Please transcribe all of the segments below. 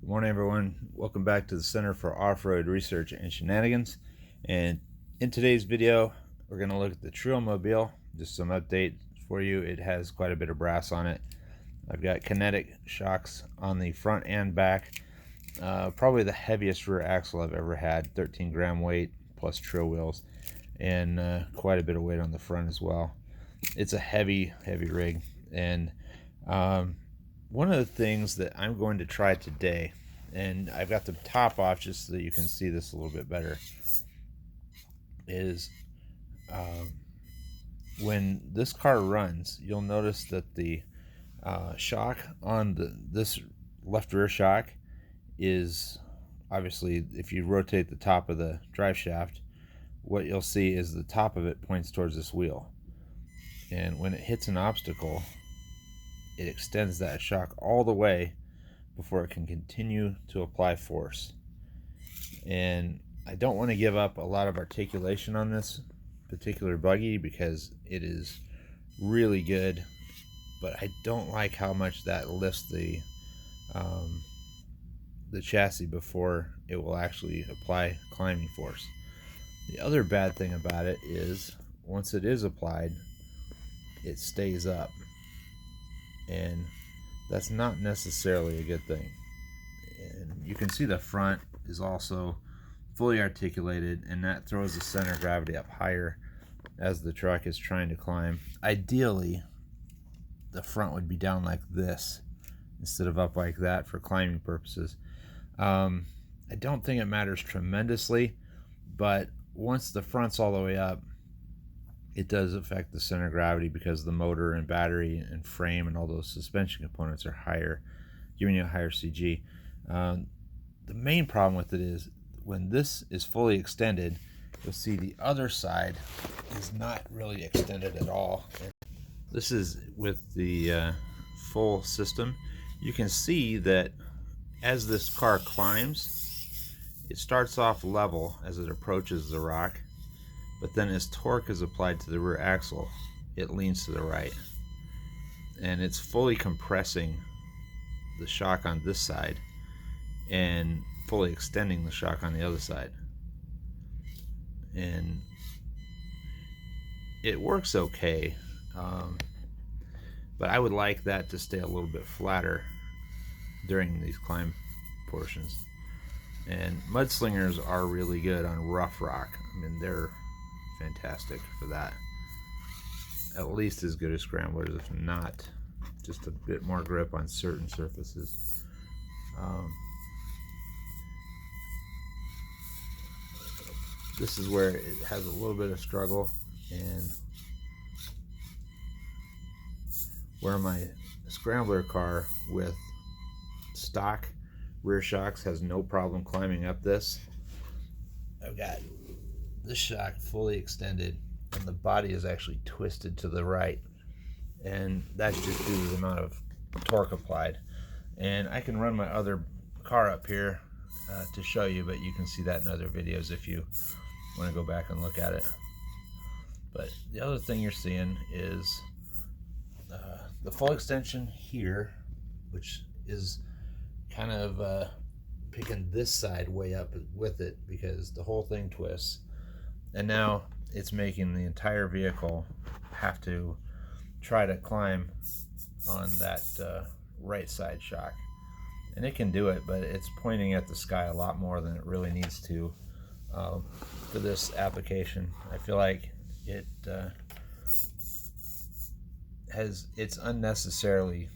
Good morning, everyone. Welcome back to the Center for Off-Road Research and Shenanigans. And in today's video, we're going to look at the Trailmobile. Just some update for you. It has quite a bit of brass on it. I've got kinetic shocks on the front and back. Probably the heaviest rear axle I've ever had, 13-gram weight plus trail wheels, and quite a bit of weight on the front as well. It's a heavy rig, and one of the things that I'm going to try today, and I've got the top off just so that you can see this a little bit better, is when this car runs, you'll notice that the shock on this left rear shock is obviously, if you rotate the top of the drive shaft, what you'll see is the top of it points towards this wheel, and when it hits an obstacle, it extends that shock all the way before it can continue to apply force. And I don't want to give up a lot of articulation on this particular buggy because it is really good, but I don't like how much that lifts the chassis before it will actually apply climbing force. The other bad thing about it is once it is applied, it stays up, and that's not necessarily a good thing. And you can see the front is also fully articulated, and that throws the center of gravity up higher as the truck is trying to climb. Ideally, the front would be down like this instead of up like that for climbing purposes. I don't think it matters tremendously, but once the front's all the way up, it does affect the center of gravity because the motor and battery and frame and all those suspension components are higher, giving you a higher CG. The main problem with it is when this is fully extended, you'll see the other side is not really extended at all. This is with the full system. You can see that as this car climbs, it starts off level as it approaches the rock, but then as torque is applied to the rear axle, it leans to the right, and it's fully compressing the shock on this side and fully extending the shock on the other side. And it works okay, but I would like that to stay a little bit flatter during these climb portions. And mudslingers are really good on rough rock. I mean, they're fantastic for that. At least as good as scramblers, if not just a bit more grip on certain surfaces. This is where it has a little bit of struggle, and where my scrambler car with stock rear shocks has no problem climbing up this, I've got this shock fully extended and the body is actually twisted to the right, and that's just due to the amount of torque applied. And I can run my other car up here to show you, but you can see that in other videos if you want to go back and look at it. But the other thing you're seeing is the full extension here, which is kind of picking this side way up with it because the whole thing twists, and now it's making the entire vehicle have to try to climb on that right side shock. And it can do it, but it's pointing at the sky a lot more than it really needs to for this application. I feel like it's unnecessarily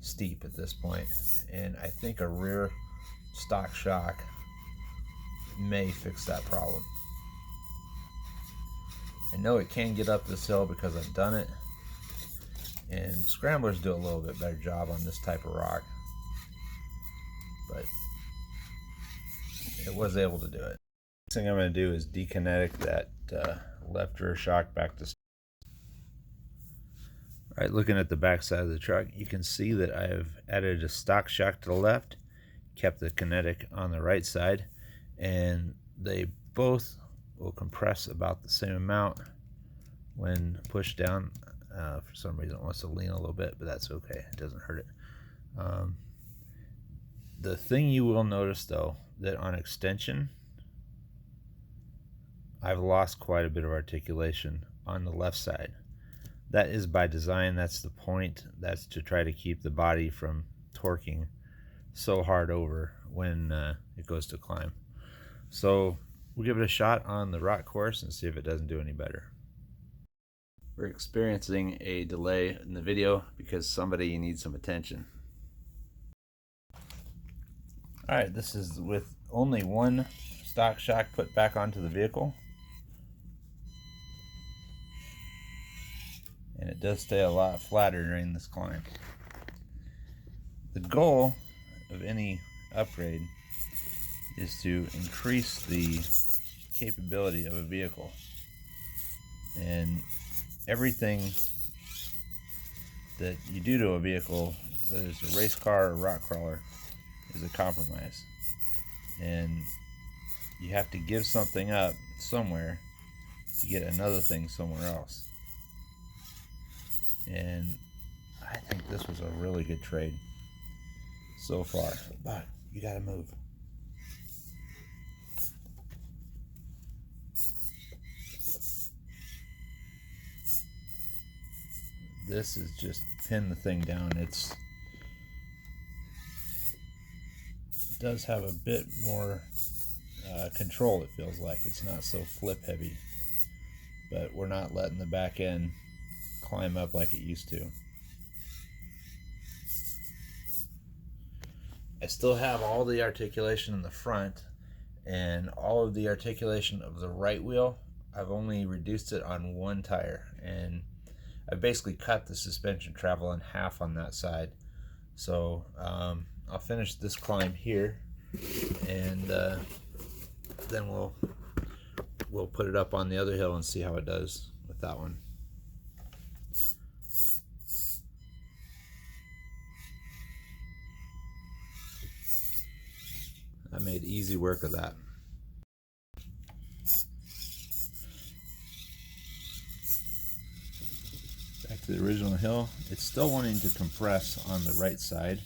steep at this point, and I think a rear stock shock may fix that problem. I know it can get up this hill because I've done it, and scramblers do a little bit better job on this type of rock, but it was able to do it. Next thing I'm going to do is dekinetic that left rear shock back to. Alright, looking at the back side of the truck, you can see that I've added a stock shock to the left, kept the kinetic on the right side, and they both will compress about the same amount when pushed down. For some reason it wants to lean a little bit, but that's okay, it doesn't hurt it. The thing you will notice though, that on extension, I've lost quite a bit of articulation on the left side. That is by design. That's the point. That's to try to keep the body from torquing so hard over when it goes to climb. So we'll give it a shot on the rock course and see if it doesn't do any better. We're experiencing a delay in the video because somebody needs some attention. Alright, this is with only one stock shock put back onto the vehicle. And it does stay a lot flatter during this climb. The goal of any upgrade is to increase the capability of a vehicle. And everything that you do to a vehicle, whether it's a race car or a rock crawler, is a compromise. And you have to give something up somewhere to get another thing somewhere else. And I think this was a really good trade so far. But you gotta move. This is just pin the thing down. It does have a bit more control, it feels like. It's not so flip heavy, but we're not letting the back end climb up like it used to. I still have all the articulation in the front and all of the articulation of the right wheel. I've only reduced it on one tire, and I basically cut the suspension travel in half on that side. So I'll finish this climb here, and then we'll put it up on the other hill and see how it does with that one. I made easy work of that. Back to the original hill. It's still wanting to compress on the right side,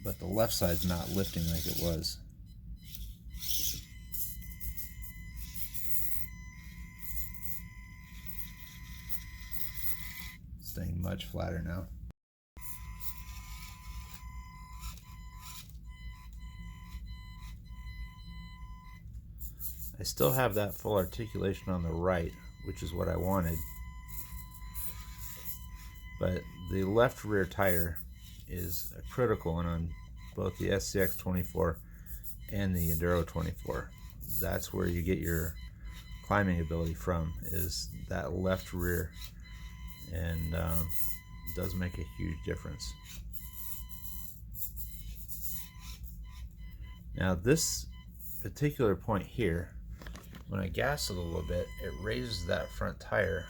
but the left side's not lifting like it was. Staying much flatter now. I still have that full articulation on the right, which is what I wanted. But the left rear tire is a critical one on both the SCX24 and the Enduro 24. That's where you get your climbing ability from, is that left rear, and it does make a huge difference. Now this particular point here, when I gas it a little bit, it raises that front tire,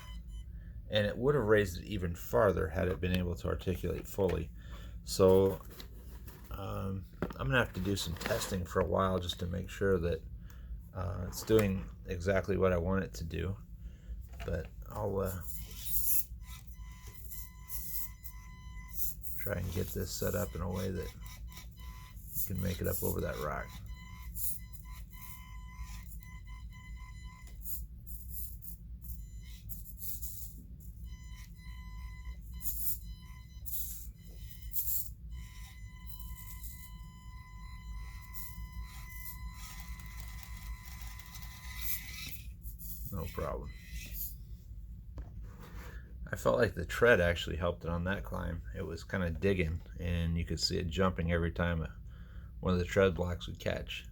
and it would have raised it even farther had it been able to articulate fully. So I'm gonna have to do some testing for a while just to make sure that it's doing exactly what I want it to do. But I'll try and get this set up in a way that you can make it up over that rock. No problem. I felt like the tread actually helped it on that climb. It was kind of digging, and you could see it jumping every time one of the tread blocks would catch.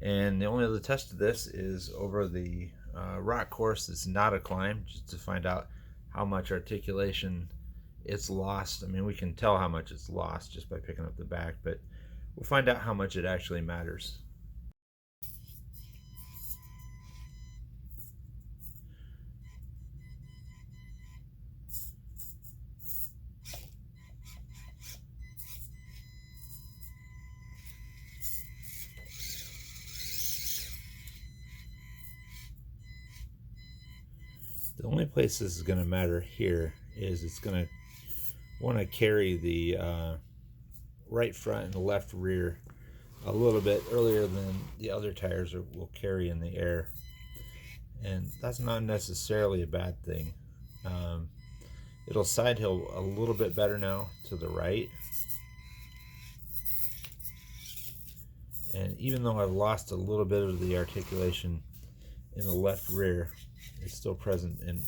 And the only other test of this is over the rock course that's not a climb, just to find out how much articulation it's lost. I mean, we can tell how much it's lost just by picking up the back, but we'll find out how much it actually matters. The only place this is going to matter here is it's going to want to carry the right front and the left rear a little bit earlier than the other tires will carry in the air, and that's not necessarily a bad thing. It'll side hill a little bit better now to the right, and even though I've lost a little bit of the articulation in the left rear, it's still present in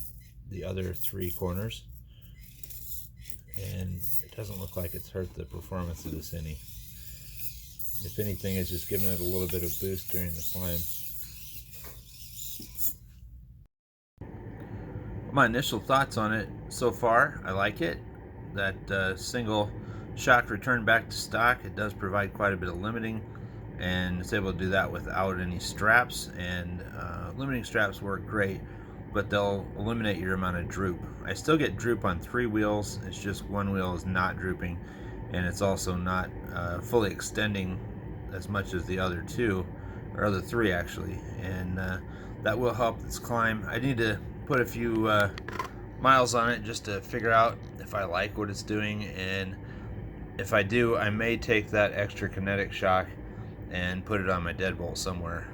the other three corners, and it doesn't look like it's hurt the performance of this any. If anything, it's just giving it a little bit of boost during the climb. My initial thoughts on it so far, I like it. That single shock return back to stock, it does provide quite a bit of limiting, and it's able to do that without any straps, and limiting straps work great, but they'll eliminate your amount of droop. I still get droop on 3 wheels, it's just 1 wheel is not drooping, and it's also not fully extending as much as the other 2, or other 3 actually, and that will help this climb. I need to put a few miles on it just to figure out if I like what it's doing, and if I do, I may take that extra kinetic shock and put it on my deadbolt somewhere.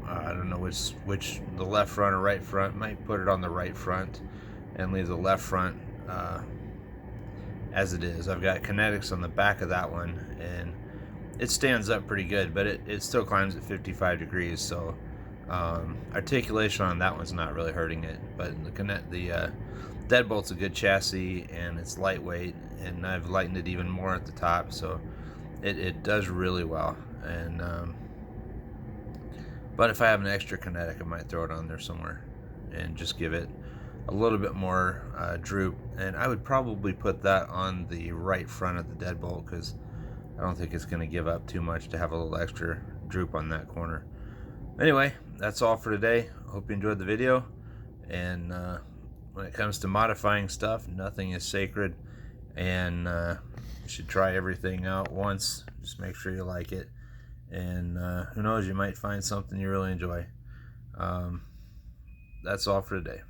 I don't know which the left front or right front. Might put it on the right front and leave the left front as it is. I've got kinetics on the back of that one, and it stands up pretty good, but it still climbs at 55 degrees, so articulation on that one's not really hurting it. But the deadbolt's a good chassis, and it's lightweight, and I've lightened it even more at the top, so it does really well. And but if I have an extra kinetic, I might throw it on there somewhere and just give it a little bit more droop. And I would probably put that on the right front of the deadbolt, because I don't think it's going to give up too much to have a little extra droop on that corner. Anyway, that's all for today. Hope you enjoyed the video. And when it comes to modifying stuff, nothing is sacred, and you should try everything out once. Just make sure you like it, and who knows, you might find something you really enjoy. That's all for today.